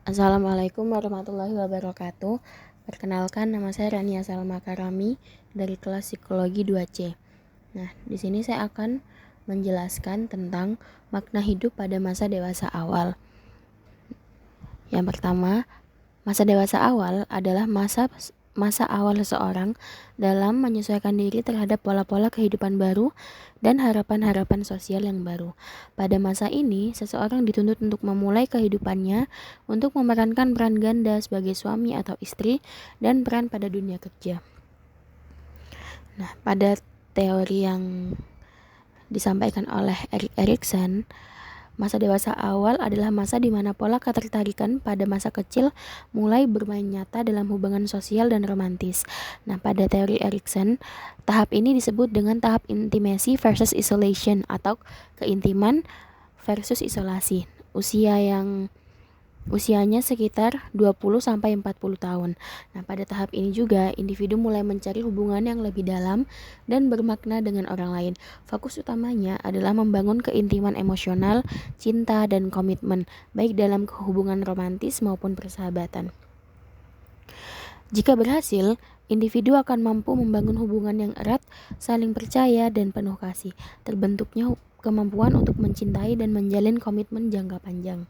Assalamualaikum warahmatullahi wabarakatuh. Perkenalkan, nama saya Rania Salma Karami dari kelas Psikologi 2C. Nah, di sini saya akan menjelaskan tentang makna hidup pada masa dewasa awal. Yang pertama, masa dewasa awal adalah masa awal seseorang dalam menyesuaikan diri terhadap pola-pola kehidupan baru dan harapan-harapan sosial yang baru. Pada masa ini, seseorang dituntut untuk memulai kehidupannya untuk memerankan peran ganda sebagai suami atau istri dan peran pada dunia kerja. Nah, pada teori yang disampaikan oleh Erik Erikson, masa dewasa awal adalah masa di mana pola ketertarikan pada masa kecil mulai bermain nyata dalam hubungan sosial dan romantis. Nah, pada teori Erikson, tahap ini disebut dengan tahap intimacy versus isolation atau keintiman versus isolasi. Usianya sekitar 20-40 tahun. Nah, pada tahap ini juga individu mulai mencari hubungan yang lebih dalam dan bermakna dengan orang lain. Fokus utamanya adalah membangun keintiman emosional, cinta, dan komitmen, baik dalam hubungan romantis maupun persahabatan. Jika berhasil, individu akan mampu membangun hubungan yang erat, saling percaya, dan penuh kasih. Terbentuknya kemampuan untuk mencintai dan menjalin komitmen jangka panjang.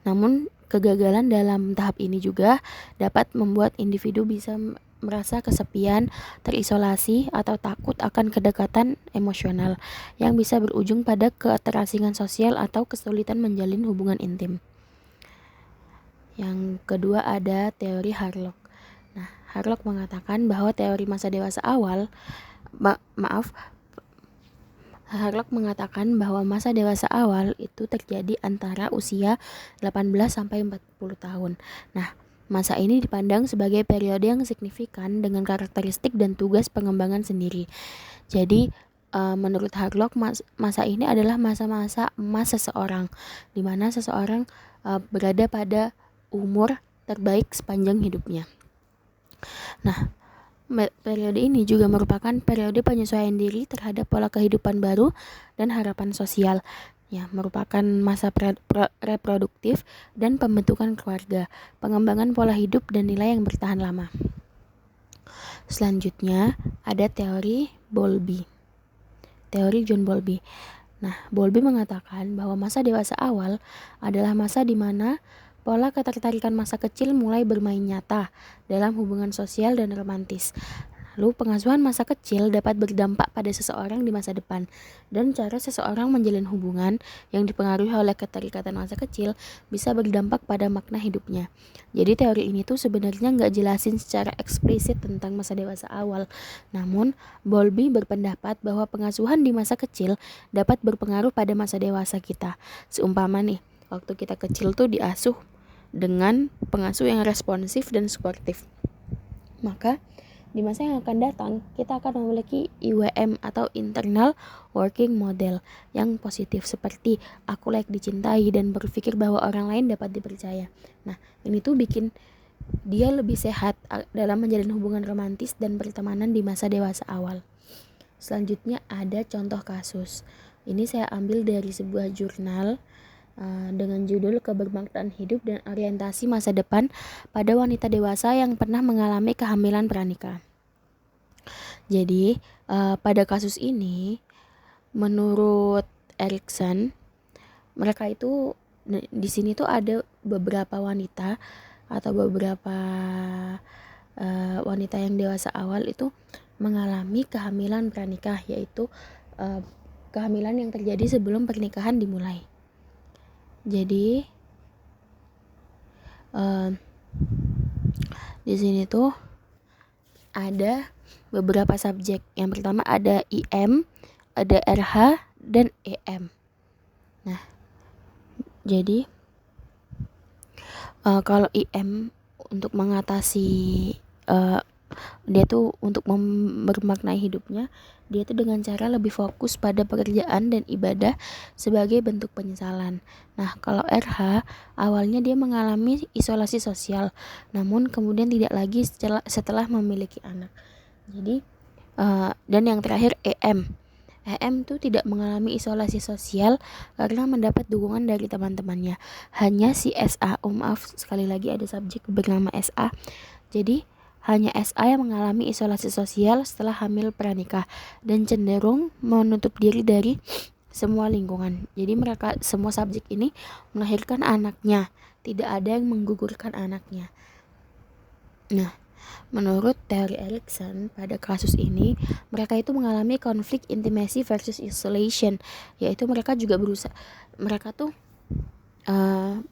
Namun, kegagalan dalam tahap ini juga dapat membuat individu bisa merasa kesepian, terisolasi, atau takut akan kedekatan emosional yang bisa berujung pada keterasingan sosial atau kesulitan menjalin hubungan intim. Yang kedua ada teori Harlock. Nah, Harlock mengatakan bahwa teori masa dewasa awal Harlock mengatakan bahwa masa dewasa awal itu terjadi antara usia 18-40 tahun. Nah, masa ini dipandang sebagai periode yang signifikan dengan karakteristik dan tugas pengembangan sendiri. Jadi, menurut Harlock, masa ini adalah masa-masa emas seseorang, di mana seseorang berada pada umur terbaik sepanjang hidupnya. Nah, periode ini juga merupakan periode penyesuaian diri terhadap pola kehidupan baru dan harapan sosial. Ya, merupakan masa reproduktif dan pembentukan keluarga, pengembangan pola hidup dan nilai yang bertahan lama. Selanjutnya, ada teori Bowlby. Teori John Bowlby. Nah, Bowlby mengatakan bahwa masa dewasa awal adalah masa di mana pola ketertarikan masa kecil mulai bermain nyata dalam hubungan sosial dan romantis. Lalu, pengasuhan masa kecil dapat berdampak pada seseorang di masa depan, dan cara seseorang menjalin hubungan yang dipengaruhi oleh keterikatan masa kecil bisa berdampak pada makna hidupnya. Jadi teori ini tuh sebenarnya nggak jelasin secara eksplisit tentang masa dewasa awal. Namun, Bowlby berpendapat bahwa pengasuhan di masa kecil dapat berpengaruh pada masa dewasa kita. Seumpama nih, waktu kita kecil tuh diasuh dengan pengasuh yang responsif dan suportif, maka di masa yang akan datang kita akan memiliki IWM atau internal working model yang positif, seperti aku layak dicintai dan berpikir bahwa orang lain dapat dipercaya. Nah, ini tuh bikin dia lebih sehat dalam menjalin hubungan romantis dan pertemanan di masa dewasa awal. Selanjutnya ada contoh kasus. Ini saya ambil dari sebuah jurnal dengan judul Kebermaknaan Hidup dan Orientasi Masa Depan pada Wanita Dewasa yang pernah mengalami kehamilan pranikah. Jadi, pada kasus ini, menurut Erikson, mereka itu di sini tuh ada beberapa wanita atau beberapa wanita yang dewasa awal itu mengalami kehamilan pranikah, yaitu kehamilan yang terjadi sebelum pernikahan dimulai. Jadi di sini tuh ada beberapa subjek. Yang pertama ada IM, ada RH, dan EM. Nah, jadi kalau IM untuk mengatasi dia tuh untuk bermaknai hidupnya, dia tuh dengan cara lebih fokus pada pekerjaan dan ibadah sebagai bentuk penyesalan. Nah, kalau RH awalnya dia mengalami isolasi sosial, namun kemudian tidak lagi setelah memiliki anak. Jadi dan yang terakhir EM, EM tuh tidak mengalami isolasi sosial karena mendapat dukungan dari teman-temannya. Hanya si SA, maaf sekali lagi ada subjek bernama SA. Jadi hanya SA yang mengalami isolasi sosial setelah hamil pranikah dan cenderung menutup diri dari semua lingkungan. Jadi mereka semua subjek ini melahirkan anaknya, tidak ada yang menggugurkan anaknya. Nah, menurut teori Erikson, pada kasus ini mereka itu mengalami konflik intimacy versus isolation, yaitu mereka juga berusaha, mereka tuh uh,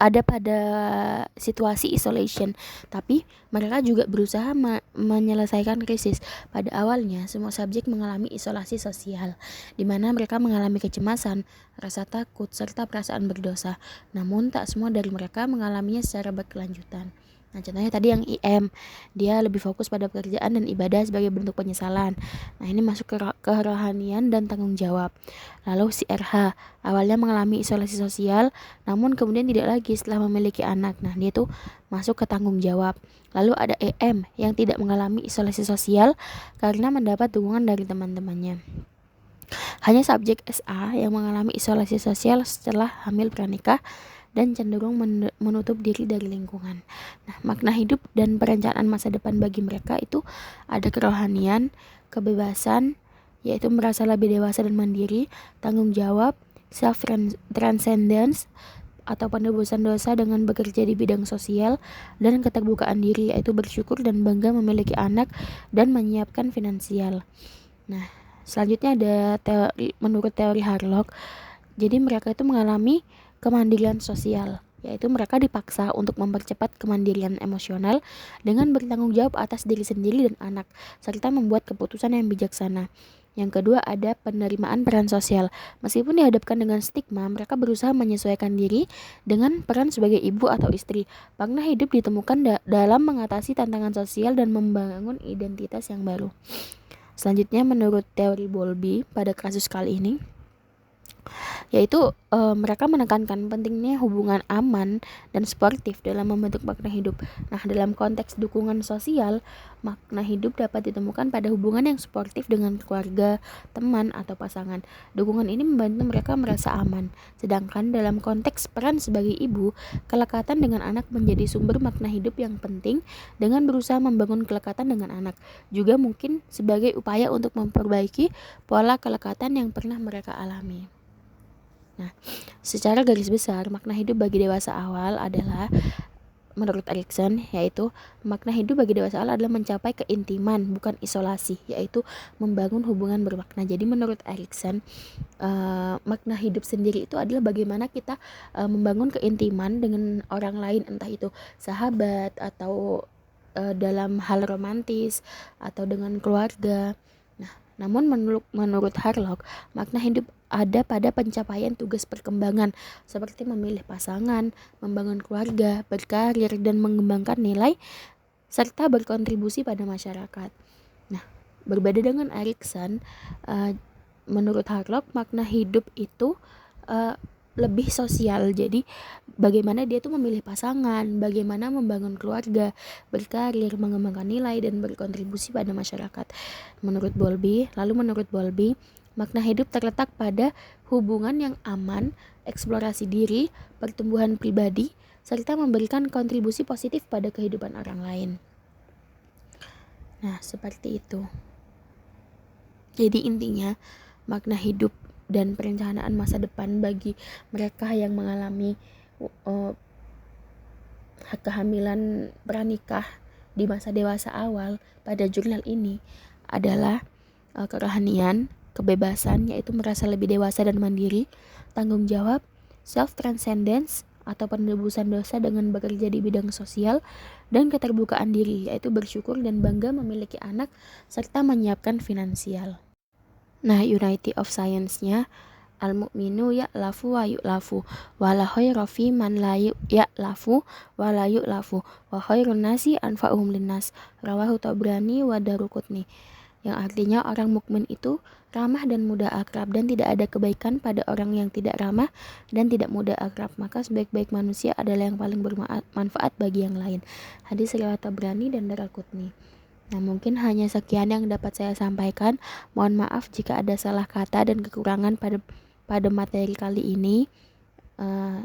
ada pada situasi isolation, tapi mereka juga berusaha menyelesaikan krisis. Pada awalnya, semua subjek mengalami isolasi sosial, di mana mereka mengalami kecemasan, rasa takut, serta perasaan berdosa. Namun, tak semua dari mereka mengalaminya secara berkelanjutan. Nah, contohnya tadi yang IM, dia lebih fokus pada pekerjaan dan ibadah sebagai bentuk penyesalan. Nah, ini masuk ke kerohanian dan tanggung jawab. Lalu si RH, awalnya mengalami isolasi sosial, namun kemudian tidak lagi setelah memiliki anak. Nah, dia tuh masuk ke tanggung jawab. Lalu ada EM yang tidak mengalami isolasi sosial karena mendapat dukungan dari teman-temannya. Hanya subjek SA yang mengalami isolasi sosial setelah hamil pranikah dan cenderung menutup diri dari lingkungan. Nah, makna hidup dan perencanaan masa depan bagi mereka itu ada kerohanian, kebebasan, yaitu merasa lebih dewasa dan mandiri, tanggung jawab, self-transcendence atau penebusan dosa dengan bekerja di bidang sosial, dan keterbukaan diri, yaitu bersyukur dan bangga memiliki anak dan menyiapkan finansial. Nah, selanjutnya ada menurut teori Harlock, jadi mereka itu mengalami kemandirian sosial, yaitu mereka dipaksa untuk mempercepat kemandirian emosional dengan bertanggung jawab atas diri sendiri dan anak, serta membuat keputusan yang bijaksana. Yang kedua ada penerimaan peran sosial. Meskipun dihadapkan dengan stigma, mereka berusaha menyesuaikan diri dengan peran sebagai ibu atau istri. Makna hidup ditemukan dalam mengatasi tantangan sosial dan membangun identitas yang baru. Selanjutnya menurut teori Bowlby pada kasus kali ini, yaitu mereka menekankan pentingnya hubungan aman dan sportif dalam membentuk makna hidup. Nah, dalam konteks dukungan sosial, makna hidup dapat ditemukan pada hubungan yang sportif dengan keluarga, teman, atau pasangan. Dukungan ini membantu mereka merasa aman. Sedangkan dalam konteks peran sebagai ibu, kelekatan dengan anak menjadi sumber makna hidup yang penting dengan berusaha membangun kelekatan dengan anak. Juga mungkin sebagai upaya untuk memperbaiki pola kelekatan yang pernah mereka alami. Nah, secara garis besar, makna hidup bagi dewasa awal adalah, menurut Erikson, yaitu makna hidup bagi dewasa awal adalah mencapai keintiman, bukan isolasi, yaitu membangun hubungan bermakna. Jadi menurut Erikson, makna hidup sendiri itu adalah bagaimana kita membangun keintiman dengan orang lain, entah itu sahabat atau dalam hal romantis atau dengan keluarga. Nah, namun menurut Harlock, makna hidup ada pada pencapaian tugas perkembangan seperti memilih pasangan, membangun keluarga, berkarir, dan mengembangkan nilai serta berkontribusi pada masyarakat. Nah, berbeda dengan Erikson, menurut Harlock makna hidup itu lebih sosial. Jadi bagaimana dia tuh memilih pasangan, bagaimana membangun keluarga, berkarir, mengembangkan nilai, dan berkontribusi pada masyarakat. Menurut Bowlby, makna hidup terletak pada hubungan yang aman, eksplorasi diri, pertumbuhan pribadi, serta memberikan kontribusi positif pada kehidupan orang lain. Nah, seperti itu. Jadi intinya, makna hidup dan perencanaan masa depan bagi mereka yang mengalami kehamilan pranikah di masa dewasa awal pada jurnal ini adalah kerohanian, kebebasan, yaitu merasa lebih dewasa dan mandiri, tanggung jawab, self-transcendence atau penebusan dosa dengan bekerja di bidang sosial, dan keterbukaan diri, yaitu bersyukur dan bangga memiliki anak serta menyiapkan finansial. Nah, Unity of Science-nya, al-mu'minu ya'lafu wa yu'lafu wa la khayra fi man la ya'lafu wa la yu'lafu wa khairun nasi anfa'uhum linnas, rawahu Tabrani wa Daruqutni. Yang artinya orang mukmin itu ramah dan mudah akrab, dan tidak ada kebaikan pada orang yang tidak ramah dan tidak mudah akrab, maka sebaik-baik manusia adalah yang paling bermanfaat bagi yang lain. Hadis riwayat Tabrani dan Daruqutni. Nah, mungkin hanya sekian yang dapat saya sampaikan. Mohon maaf jika ada salah kata dan kekurangan pada materi kali ini.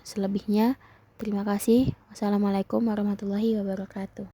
Selebihnya, terima kasih. Wassalamualaikum warahmatullahi wabarakatuh.